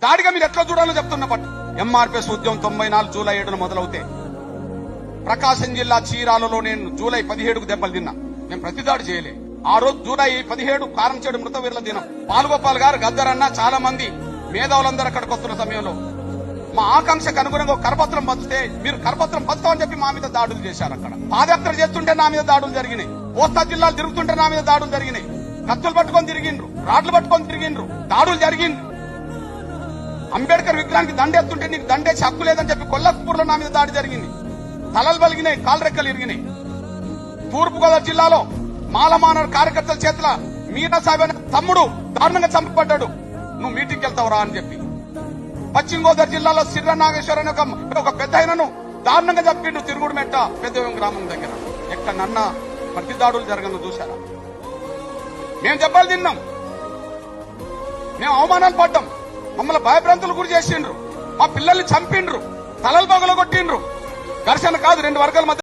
దాడిగా మీరు ఎట్లా చూడాలో చెప్తున్నా పట్టు. ఎంఆర్పీఎస్ ఉద్యమం 94 జూలై 7న మొదలవుతే ప్రకాశం జిల్లా చీరాలలో నేను జూలై 17కు దెబ్బలు తిన్నా. నేను ప్రతిదాడి చేయలే. ఆ రోజు జూలై 17 కారంచేడు మృతవీరుల దినం. పాల్గోపాల్ గారు, గద్దరన్న, చాలా మంది మేధావులందరూ అక్కడికి వస్తున్న సమయంలో మా ఆకాంక్షకు అనుగుణంగా కరపత్రం పంచితే మీరు కరపత్రం పంచుతామని చెప్పి మా మీద దాడులు చేశారు. అక్కడ పాదయాత్ర చేస్తుంటే నా మీద దాడులు జరిగినాయి. కోస్తా జిల్లాలు తిరుగుతుంటే నా మీద దాడులు జరిగినాయి. కత్తులు పట్టుకొని తిరిగిండ్రు, రాడ్లు పట్టుకొని తిరిగిండ్రు, దాడులు జరిగిండ్రు. అంబేద్కర్ విగ్రహానికి దండెత్తుంటే నీకు దండేసి హక్కు లేదని చెప్పి కొల్లాపూర్లో నా మీద దాడి జరిగింది. తలలు బలిగినాయి, కాలు రెక్కలు ఇరిగినాయి. తూర్పుగోదావరి జిల్లాలో మాలమానవ కార్యకర్తల చేతుల మీనా సాహెబ్ అనే తమ్ముడు దారుణంగా చంపబడ్డాడు. నువ్వు మీటింగ్కి వెళ్తావురా అని చెప్పి. పశ్చిమ గోదావరి జిల్లాలో సిర్ర నాగేశ్వర అనే ఒక పెద్ద ఆయనను దారుణంగా చంపిండు తిరుగుడు మెట్ట పెద్దవేం గ్రామం దగ్గర. ఎక్కడన్నా ప్రతి దాడులు జరగను చూశారా? మేము దెబ్బలు తిన్నాం, మేము అవమానాలు పడ్డాం, మమ్మల్ని భయభ్రాంతులు గురి చేసిండ్రు, మా పిల్లల్ని చంపిండ్రు, తలలు పగలగొట్టిండ్రు. ఘర్షణ కాదు, రెండు వర్గాల మధ్య